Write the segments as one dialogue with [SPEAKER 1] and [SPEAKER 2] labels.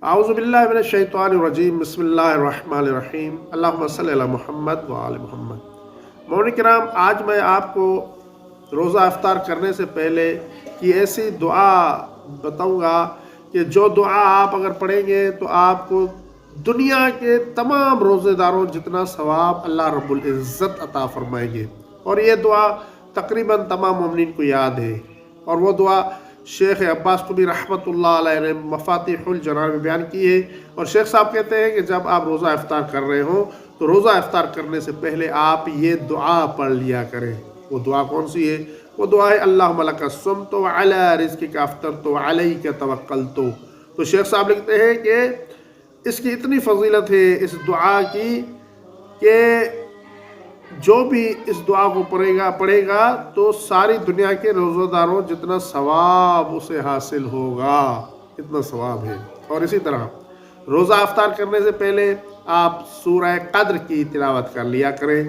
[SPEAKER 1] اعوذ باللہ من الشیطان الرجیم، بسم اللہ الرحمن الرحیم، اللہم صلی علی محمد وآل محمد۔ مومنین کرام، آج میں آپ کو روزہ افطار کرنے سے پہلے کی ایسی دعا بتاؤں گا کہ جو دعا آپ اگر پڑھیں گے تو آپ کو دنیا کے تمام روزے داروں جتنا ثواب اللہ رب العزت عطا فرمائیں گے، اور یہ دعا تقریباً تمام مومنین کو یاد ہے۔ اور وہ دعا شیخ عباس قمی رحمۃ اللہ علیہ نے مفاتیح الجنان میں بیان کی ہے، اور شیخ صاحب کہتے ہیں کہ جب آپ روزہ افطار کر رہے ہوں تو روزہ افطار کرنے سے پہلے آپ یہ دعا پڑھ لیا کریں۔ وہ دعا کون سی ہے؟ وہ دعا ہے اللہم لک صمت وعلی رزقک افطرت وعلیک توکلت۔ تو شیخ صاحب لکھتے ہیں کہ اس کی اتنی فضیلت ہے اس دعا کی کہ جو بھی اس دعا کو پڑھے گا تو ساری دنیا کے روزہ داروں جتنا ثواب اسے حاصل ہوگا، اتنا ثواب ہے۔ اور اسی طرح روزہ افطار کرنے سے پہلے آپ سورہ قدر کی تلاوت کر لیا کریں،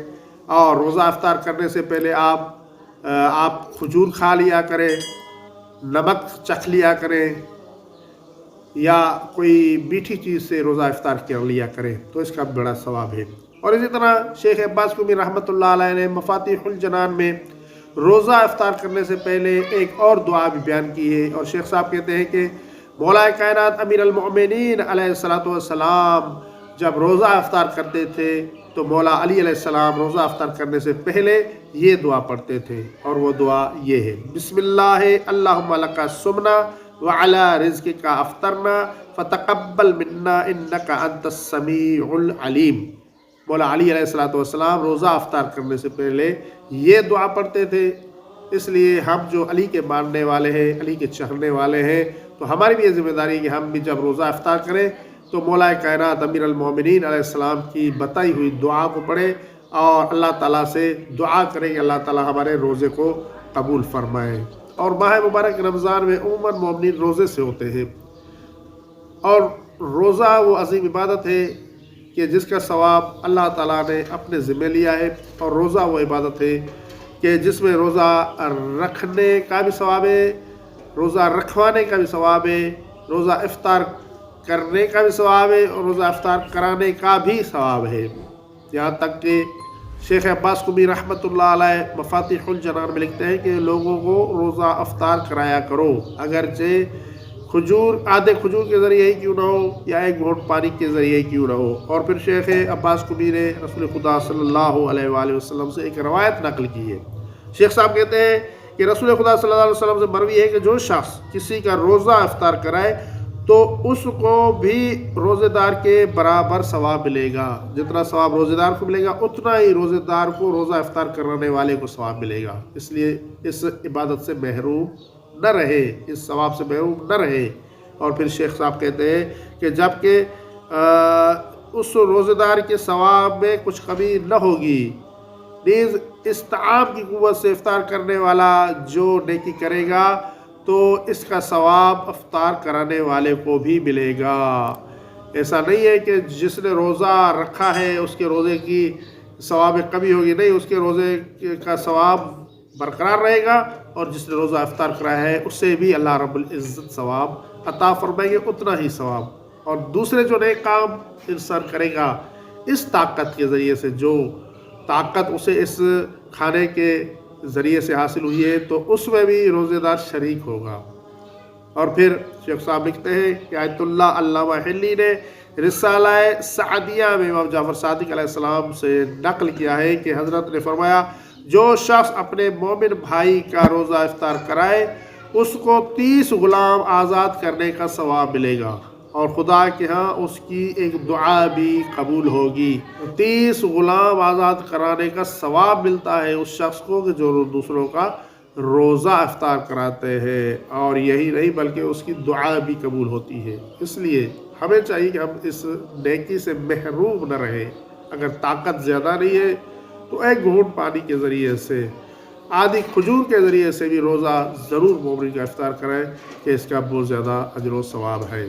[SPEAKER 1] اور روزہ افطار کرنے سے پہلے آپ کھجور کھا لیا کریں، نمک چکھ لیا کریں، یا کوئی میٹھی چیز سے روزہ افطار کر لیا کریں تو اس کا بڑا ثواب ہے۔ اور اسی طرح شیخ عباس قمی رحمۃ اللہ علیہ نے مفاتیح الجنان میں روزہ افطار کرنے سے پہلے ایک اور دعا بھی بیان کی ہے، اور شیخ صاحب کہتے ہیں کہ مولا کائنات امیر المؤمنین علیہ السلام جب روزہ افطار کرتے تھے تو مولا علی علیہ السلام روزہ افطار کرنے سے پہلے یہ دعا پڑھتے تھے، اور وہ دعا یہ ہے: بسم اللہ اللہم لک صمنا وعلی رزقک افطرنا فتقبل منا انک انت السمیع العلیم۔ مولا علی علیہ السلام روزہ افطار کرنے سے پہلے یہ دعا پڑھتے تھے، اس لیے ہم جو علی کے ماننے والے ہیں، علی کے چاہنے والے ہیں، تو ہماری بھی یہ ذمہ داری ہے کہ ہم بھی جب روزہ افطار کریں تو مولا کائنات امیر المومنین علیہ السلام کی بتائی ہوئی دعا کو پڑھیں اور اللہ تعالیٰ سے دعا کریں کہ اللہ تعالیٰ ہمارے روزے کو قبول فرمائے۔ اور ماہ مبارک رمضان میں عموماً مومنین روزے سے ہوتے ہیں، اور روزہ وہ عظیم عبادت ہے کہ جس کا ثواب اللہ تعالیٰ نے اپنے ذمہ لیا ہے، اور روزہ وہ عبادت ہے کہ جس میں روزہ رکھنے کا بھی ثواب ہے، روزہ رکھوانے کا بھی ثواب ہے، روزہ افطار کرنے کا بھی ثواب ہے، اور روزہ افطار کرانے کا بھی ثواب ہے۔ یہاں تک کہ شیخ عباس قمی رحمۃ اللہ علیہ مفاتیح الجنان میں لکھتے ہیں کہ لوگوں کو روزہ افطار کرایا کرو، اگرچہ آدھے کھجور کے ذریعے ہی کیوں نہ ہو، یا ایک گھونٹ پانی کے ذریعے ہی کیوں نہ ہو۔ اور پھر شیخ عباس قمی نے رسول خدا صلی اللہ علیہ وآلہ وسلم سے ایک روایت نقل کی ہے۔ شیخ صاحب کہتے ہیں کہ رسول خدا صلی اللہ علیہ وسلم سے مروی ہے کہ جو شخص کسی کا روزہ افطار کرائے تو اس کو بھی روزے دار کے برابر ثواب ملے گا، جتنا ثواب روزے دار کو ملے گا اتنا ہی روزے دار کو روزہ افطار کرانے والے کو ثواب ملے گا۔ اس لیے اس عبادت سے محروم نہ رہے، اس ثواب سے محروم نہ رہے۔ اور پھر شیخ صاحب کہتے ہیں کہ جب کہ اس روزے دار کے ثواب میں کچھ کمی نہ ہوگی، نیز اس طعام کی قوت سے افطار کرنے والا جو نیکی کرے گا تو اس کا ثواب افطار کرانے والے کو بھی ملے گا۔ ایسا نہیں ہے کہ جس نے روزہ رکھا ہے اس کے روزے کی ثواب میں کمی ہوگی، نہیں، اس کے روزے کا ثواب برقرار رہے گا، اور جس نے روزہ افطار کرایا ہے اس سے بھی اللہ رب العزت ثواب عطا فرمائیں گے، اتنا ہی ثواب۔ اور دوسرے جو نئے کام انسان کرے گا اس طاقت کے ذریعے سے، جو طاقت اسے اس کھانے کے ذریعے سے حاصل ہوئی ہے، تو اس میں بھی روزے دار شریک ہوگا۔ اور پھر شیخ صاحب لکھتے ہیں کہ آیت اللہ علامہ حلی نے رسالہ سعدیہ میں امام جعفر صادق علیہ السلام سے نقل کیا ہے کہ حضرت نے فرمایا جو شخص اپنے مومن بھائی کا روزہ افطار کرائے اس کو 30 غلام آزاد کرنے کا ثواب ملے گا، اور خدا کے ہاں اس کی ایک دعا بھی قبول ہوگی۔ 30 غلام آزاد کرانے کا ثواب ملتا ہے اس شخص کو کہ جو دوسروں کا روزہ افطار کراتے ہیں، اور یہی نہیں بلکہ اس کی دعا بھی قبول ہوتی ہے۔ اس لیے ہمیں چاہیے کہ ہم اس نیکی سے محروم نہ رہیں۔ اگر طاقت زیادہ نہیں ہے تو ایک گھونٹ پانی کے ذریعے سے، آدھی کھجور کے ذریعے سے بھی روزہ ضرور مومن کا افطار کریں کہ اس کا بہت زیادہ اجر و ثواب ہے۔